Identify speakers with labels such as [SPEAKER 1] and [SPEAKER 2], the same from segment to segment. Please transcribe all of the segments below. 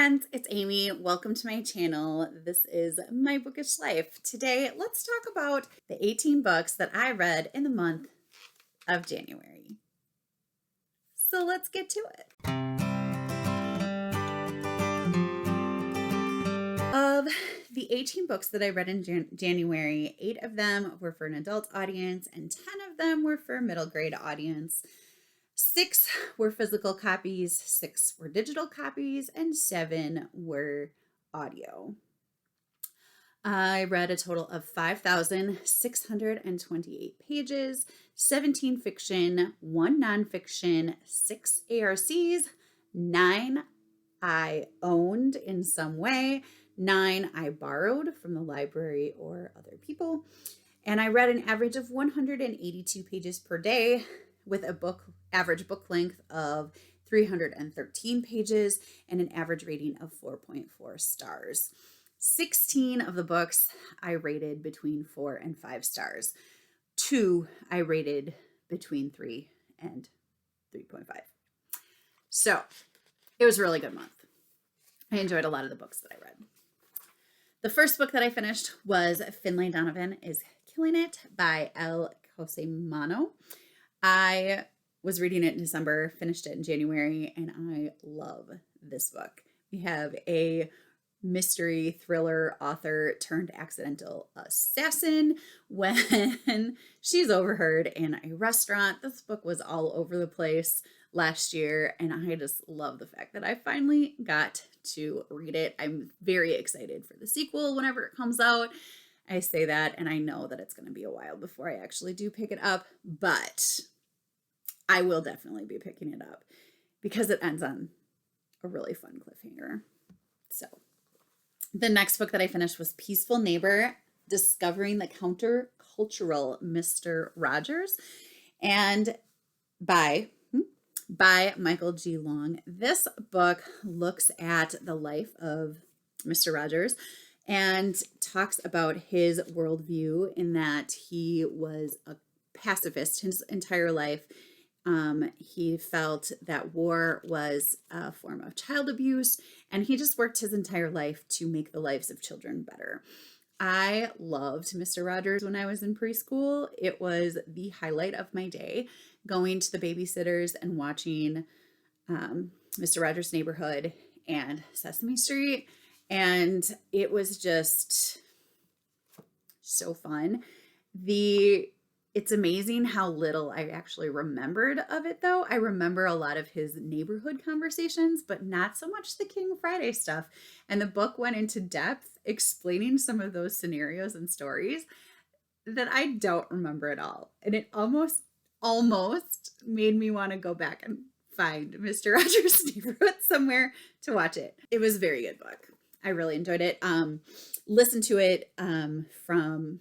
[SPEAKER 1] friends, it's Amy. Welcome to my channel. This is My Bookish Life. Today, let's talk about the 18 books that I read in the month of January. So let's get to it. Of the 18 books that I read in January, 8 of them were for an adult audience and 10 of them were for a middle grade audience. 6 were physical copies, 6 were digital copies, and 7 were audio. I read a total of 5,628 pages, 17 fiction, 1 nonfiction, 6 ARCs, 9 I owned in some way, 9 I borrowed from the library or other people, and I read an average of 182 pages per day with a average book length of 313 pages and an average rating of 4.4 stars. 16 of the books I rated between 4 and 5 stars. 2 I rated between 3 and 3.5. So it was a really good month. I enjoyed a lot of the books that I read. The first book that I finished was Finlay Donovan is Killing It by Elle Cosimano. I was reading it in December, finished it in January, and I love this book. We have a mystery thriller author turned accidental assassin when she's overheard in a restaurant. This book was all over the place last year, and I just love the fact that I finally got to read it. I'm very excited for the sequel whenever it comes out. I say that, and I know that it's going to be a while before I actually do pick it up, but I will definitely be picking it up because it ends on a really fun cliffhanger. So the next book that I finished was Peaceful Neighbor, Discovering the Countercultural Mr. Rogers, and by Michael G. Long. This book looks at the life of Mr. Rogers and talks about his worldview in that he was a pacifist his entire life. He felt that war was a form of child abuse, and he just worked his entire life to make the lives of children better. I loved Mr. Rogers when I was in preschool. It was the highlight of my day, going to the babysitters and watching Mr. Rogers' Neighborhood and Sesame Street, and it was just so fun. It's amazing how little I actually remembered of it, though. I remember a lot of his neighborhood conversations, but not so much the King Friday stuff. And the book went into depth explaining some of those scenarios and stories that I don't remember at all. And it almost made me want to go back and find Mr. Rogers' Neighborhood somewhere to watch it. It was a very good book. I really enjoyed it. Listen to it from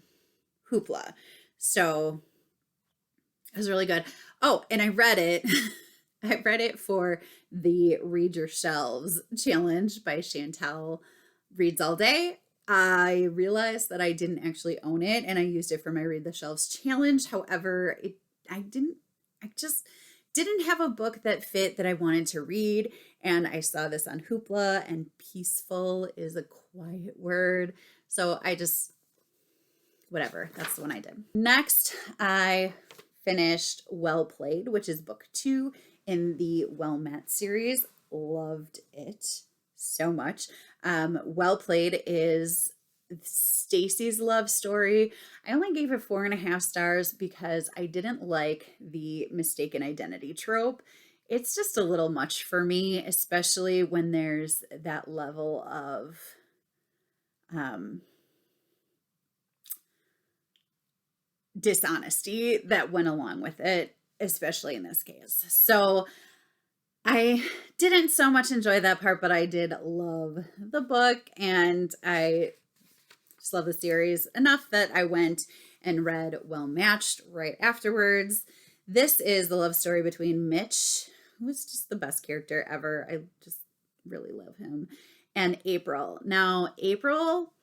[SPEAKER 1] HOOPLA. So it was really good. Oh, and I read it. I read it for the Read Your Shelves challenge by Chantel Reads All Day. I realized that I didn't actually own it, and I used it for my Read the Shelves challenge. However, I just didn't have a book that fit that I wanted to read, and I saw this on HOOPLA, and peaceful is a quiet word. So whatever, that's the one I did. Next, I finished Well Played, which is book 2 in the Well Met series. Loved it so much. Well Played is Stacy's love story. I only gave it 4.5 stars because I didn't like the mistaken identity trope. It's just a little much for me, especially when there's that level of dishonesty that went along with it, especially in this case. So I didn't so much enjoy that part, but I did love the book, and I just love the series enough that I went and read Well Matched right afterwards. This is the love story between Mitch, who is just the best character ever. I just really love him, and April. Now, April,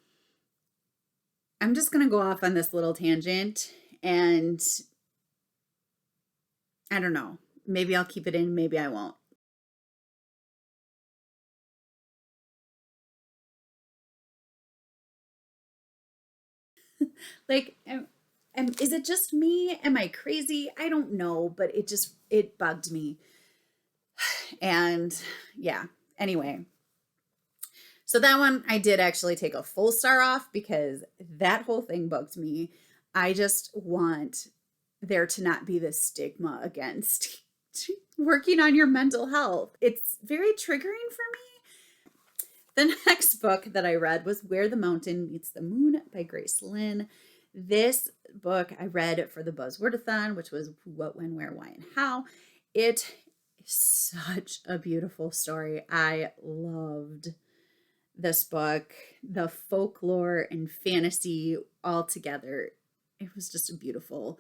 [SPEAKER 1] I'm just going to go off on this little tangent, and I don't know. Maybe I'll keep it in, maybe I won't. Like, is it just me? Am I crazy? I don't know, but it bugged me. And yeah, anyway. So that one I did actually take a full star off because that whole thing bugged me. I just want there to not be this stigma against working on your mental health. It's very triggering for me. The next book that I read was Where the Mountain Meets the Moon by Grace Lynn. This book I read for the Buzzwordathon, which was Who, What, When, Where, Why, and How. It is such a beautiful story. I loved this book, the folklore and fantasy all together. It was just a beautiful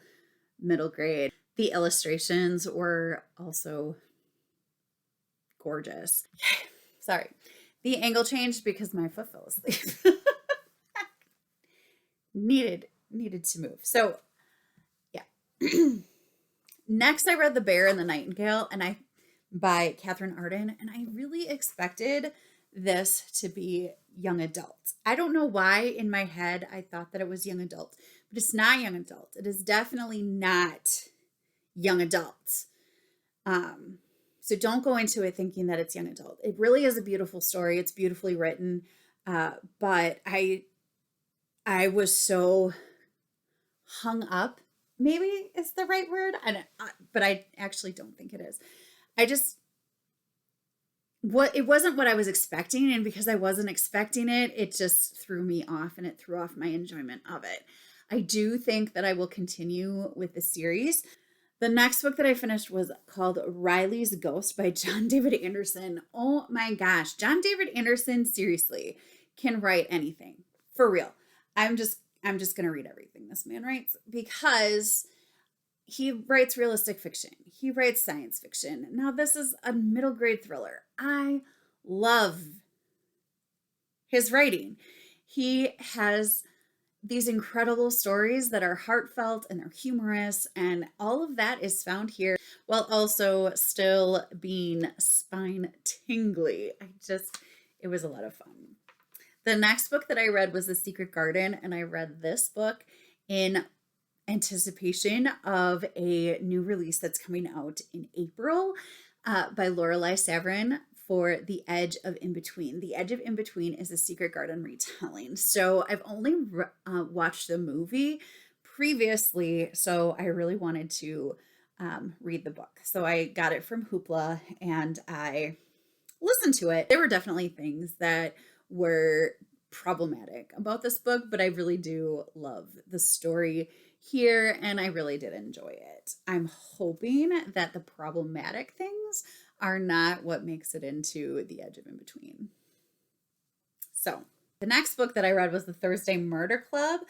[SPEAKER 1] middle grade. The illustrations were also gorgeous. Sorry. The angle changed because my foot fell asleep. needed to move. So yeah. Next I read The Bear and the Nightingale by Katherine Arden, and I really expected this to be young adult. I don't know why in my head I thought that it was young adult, but it's not young adult. It is definitely not young adult. So don't go into it thinking that it's young adult. It really is a beautiful story. It's beautifully written. But I was so hung up, maybe is the right word. But I actually don't think it is. It wasn't what I was expecting, and because I wasn't expecting it, it just threw me off, and it threw off my enjoyment of it. I do think that I will continue with the series. The next book that I finished was called Riley's Ghost by John David Anderson. Oh my gosh, John David Anderson seriously can write anything. For real. I'm just gonna read everything this man writes, because he writes realistic fiction. He writes science fiction. Now, this is a middle grade thriller. I love his writing. He has these incredible stories that are heartfelt and they're humorous, and all of that is found here while also still being spine tingly. It was a lot of fun. The next book that I read was The Secret Garden, and I read this book in anticipation of a new release that's coming out in April by Lorelei Saverin for The Edge of In-Between. The Edge of In-Between is a Secret Garden retelling. So I've only watched the movie previously, so I really wanted to read the book. So I got it from HOOPLA and I listened to it. There were definitely things that were problematic about this book, but I really do love the story here, and I really did enjoy it. I'm hoping that the problematic things are not what makes it into The Edge of In-Between. So the next book that I read was The Thursday Murder Club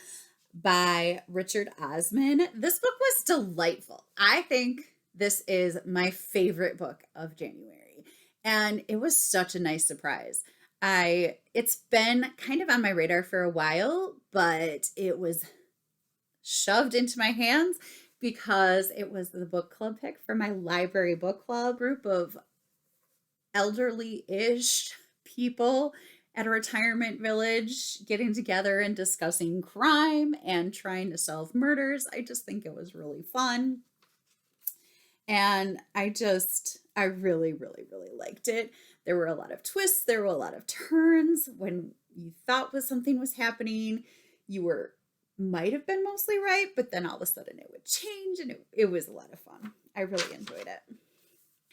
[SPEAKER 1] by Richard Osman. This book was delightful. I think this is my favorite book of January, and it was such a nice surprise. It's been kind of on my radar for a while, but it was shoved into my hands because it was the book club pick for my library book club group of elderly-ish people at a retirement village getting together and discussing crime and trying to solve murders. I just think it was really fun. And I really, really, really liked it. There were a lot of twists. There were a lot of turns. When you thought something was happening, you might have been mostly right, but then all of a sudden it would change, and it was a lot of fun. I really enjoyed it.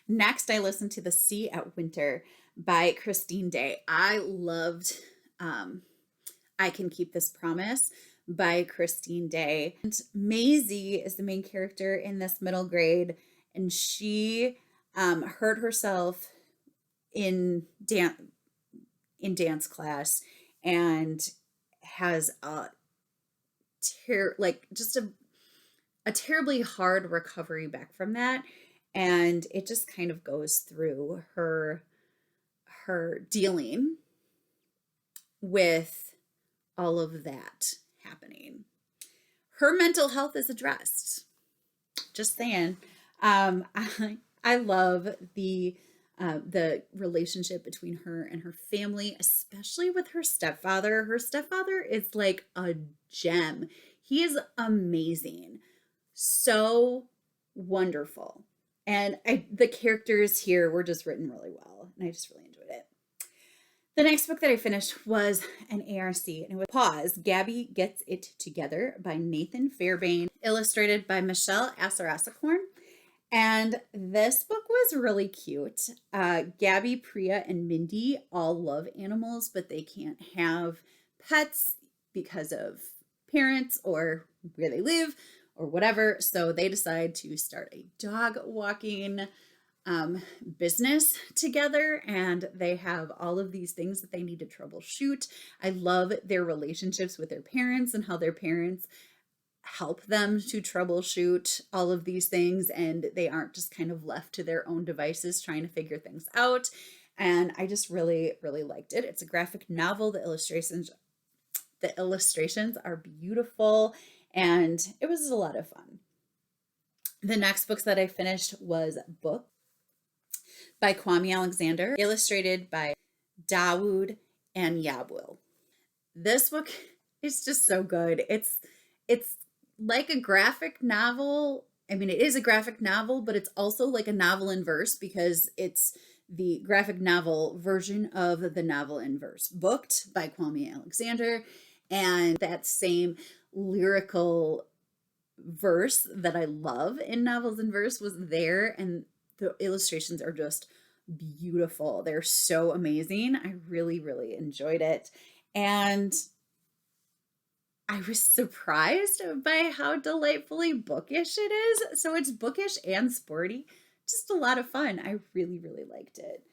[SPEAKER 1] Next, I listened to The Sea at Winter by Christine Day. I loved I Can Keep This Promise by Christine Day. And Maisie is the main character in this middle grade, and she hurt herself in dance class and has a terribly hard recovery back from that, and it just kind of goes through her dealing with all of that happening. Her mental health is addressed. Just saying. I love the the relationship between her and her family, especially with her stepfather. Her stepfather is like a gem. He is amazing. So wonderful. And the characters here were just written really well. And I just really enjoyed it. The next book that I finished was an ARC, and it was PAWS, Gabby Gets It Together by Nathan Fairbain, illustrated by Michelle Assarasakorn. And this book was really cute. Gabby, Priya, and Mindy all love animals, but they can't have pets because of parents or where they live or whatever. So they decide to start a dog walking business together, and they have all of these things that they need to troubleshoot. I love their relationships with their parents and how their parents help them to troubleshoot all of these things, and they aren't just kind of left to their own devices trying to figure things out. And I just really, really liked it. It's a graphic novel. The illustrations are beautiful, and it was a lot of fun. The next books that I finished was Book by Kwame Alexander, illustrated by Dawood and Yabwil. This book is just so good. It's like a graphic novel. I mean, it is a graphic novel, but it's also like a novel in verse because it's the graphic novel version of the novel in verse, Booked by Kwame Alexander. And that same lyrical verse that I love in novels in verse was there, and the illustrations are just beautiful. They're so amazing. I really, really enjoyed it. And I was surprised by how delightfully bookish it is. So it's bookish and sporty. Just a lot of fun. I really, really liked it.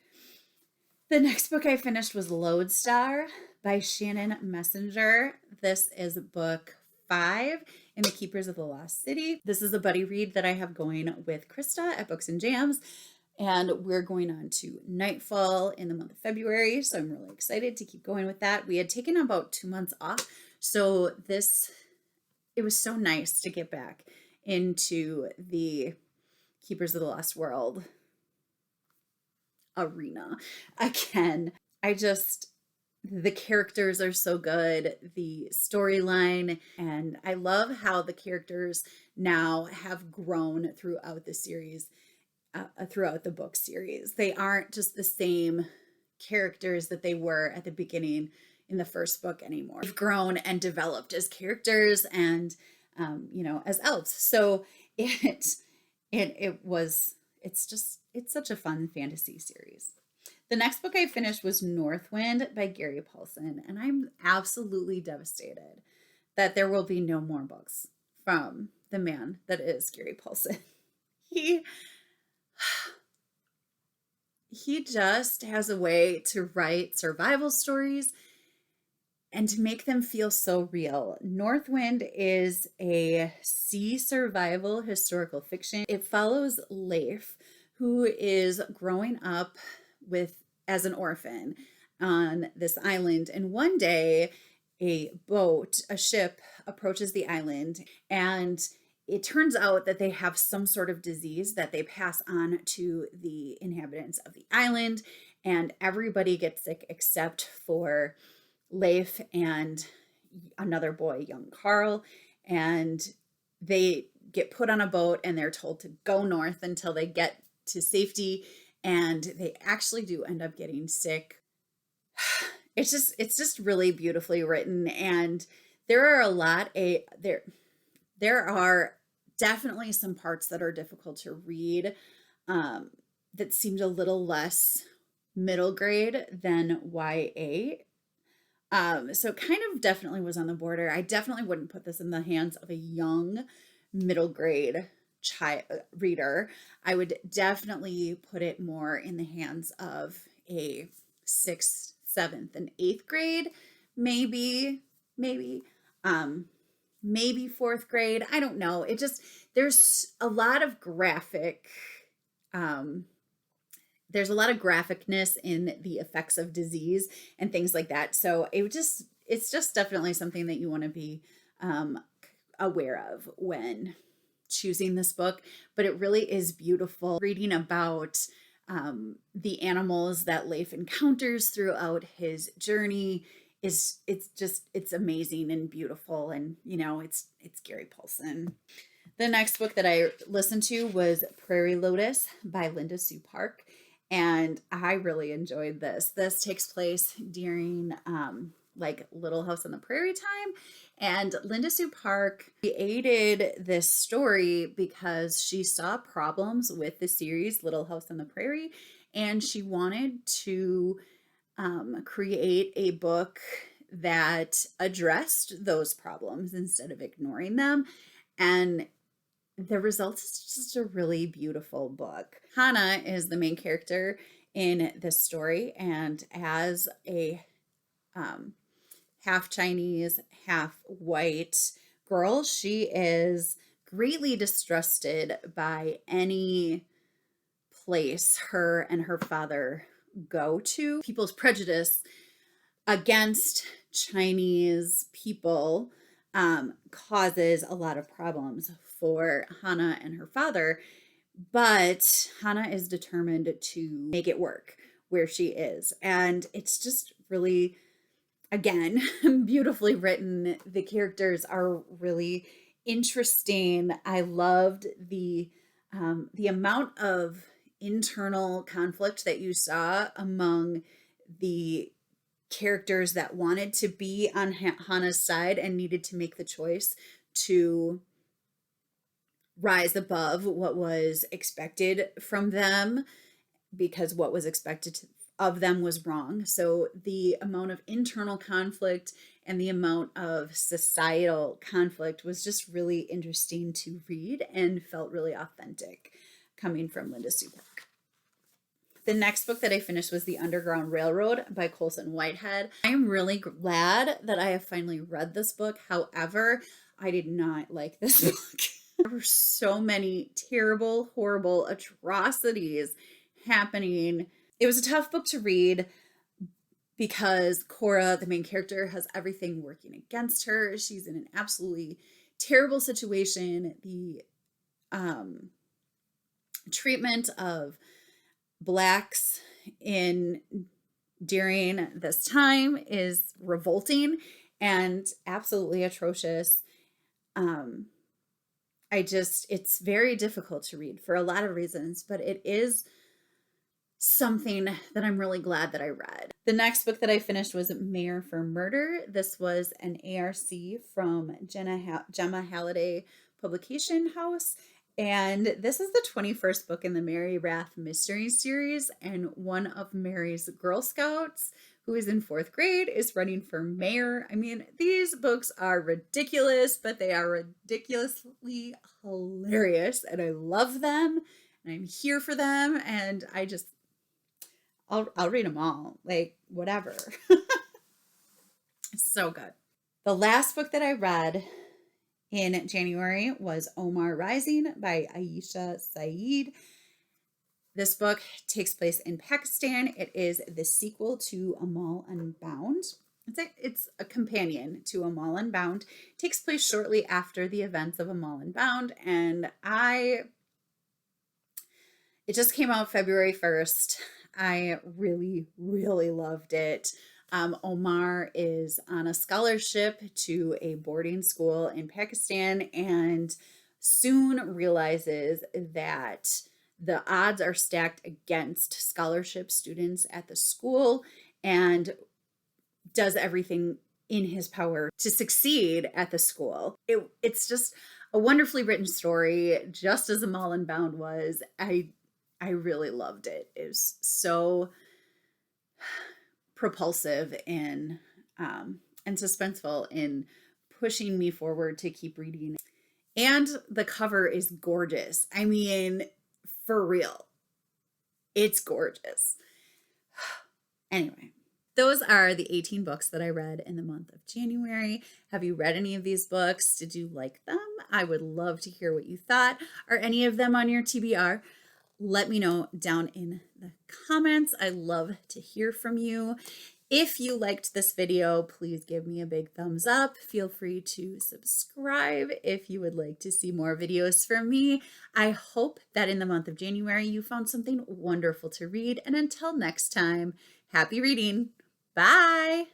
[SPEAKER 1] The next book I finished was Lodestar by Shannon Messenger. This is book 5 in The Keepers of the Lost City. This is a buddy read that I have going with Krista at Books and Jams, and we're going on to Nightfall in the month of February, so I'm really excited to keep going with that. We had taken about 2 months off, so it was so nice to get back into the Keepers of the Lost World arena again. The characters are so good, the storyline, and I love how the characters now have grown throughout the series, throughout the book series. They aren't just the same characters that they were at the beginning in the first book anymore. They've grown and developed as characters and, as elves. So it's such a fun fantasy series. The next book I finished was Northwind by Gary Paulsen, and I'm absolutely devastated that there will be no more books from the man that is Gary Paulsen. He just has a way to write survival stories and to make them feel so real. Northwind is a sea survival historical fiction. It follows Leif, who is growing up as an orphan on this island, and one day a ship approaches the island, and it turns out that they have some sort of disease that they pass on to the inhabitants of the island, and everybody gets sick except for Leif and another boy, young Carl, and they get put on a boat and they're told to go north until they get to safety, and they actually do end up getting sick. It's just really beautifully written, and there are definitely some parts that are difficult to read that seemed a little less middle grade than YA. So kind of definitely was on the border. I definitely wouldn't put this in the hands of a young middle grade reader. I would definitely put it more in the hands of a 6th, 7th, and 8th grade, maybe 4th grade. I don't know. There's a lot of graphicness in the effects of disease and things like that. So it's just definitely something that you want to be aware of when choosing this book, but it really is beautiful reading about the animals that Leif encounters throughout his journey it's amazing and beautiful, and it's Gary Paulsen. The next book that I listened to was Prairie Lotus by Linda Sue Park, and I really enjoyed this. This takes place during like Little House on the Prairie time, and Linda Sue Park created this story because she saw problems with the series Little House on the Prairie, and she wanted to create a book that addressed those problems instead of ignoring them. And the result is just a really beautiful book. Hannah is the main character in this story, and as a half Chinese, half white girl, she is greatly distrusted by any place her and her father go to. People's prejudice against Chinese people causes a lot of problems for Hannah and her father, but Hannah is determined to make it work where she is. And it's just really, again, beautifully written. The characters are really interesting. I loved the amount of internal conflict that you saw among the characters that wanted to be on Hannah's side and needed to make the choice to rise above what was expected from them, because what was expected of them was wrong. So the amount of internal conflict and the amount of societal conflict was just really interesting to read and felt really authentic coming from Linda Sue Park. The next book that I finished was The Underground Railroad by Colson Whitehead. I am really glad that I have finally read this book. However, I did not like this book. There were so many terrible, horrible atrocities happening. It was a tough book to read because Cora, the main character, has everything working against her. She's in an absolutely terrible situation. The treatment of Blacks during this time is revolting and absolutely atrocious. It's very difficult to read for a lot of reasons, but it is something that I'm really glad that I read. The next book that I finished was Mayor for Murder. This was an ARC from Gemma Halliday Publication House. And this is the 21st book in the Mary Rath Mystery Series, and one of Mary's Girl Scouts, who is in 4th grade, is running for mayor. I mean, these books are ridiculous, but they are ridiculously hilarious, and I love them, and I'm here for them, and I'll read them all, like, whatever. It's so good. The last book that I read in January was Omar Rising by Aisha Saeed. This book takes place in Pakistan. It is the sequel to Amal Unbound. It's a companion to Amal Unbound. It takes place shortly after the events of Amal Unbound, and it just came out February 1st. I really, really loved it. Omar is on a scholarship to a boarding school in Pakistan and soon realizes that the odds are stacked against scholarship students at the school and does everything in his power to succeed at the school. It's just a wonderfully written story, just as Amal Unbound was. I really loved it. It was so propulsive and suspenseful in pushing me forward to keep reading. And the cover is gorgeous. I mean, for real, it's gorgeous. Anyway, those are the 18 books that I read in the month of January. Have you read any of these books? Did you like them? I would love to hear what you thought. Are any of them on your TBR? Let me know down in the comments. I love to hear from you. If you liked this video, please give me a big thumbs up. Feel free to subscribe if you would like to see more videos from me. I hope that in the month of January you found something wonderful to read. And until next time, happy reading. Bye.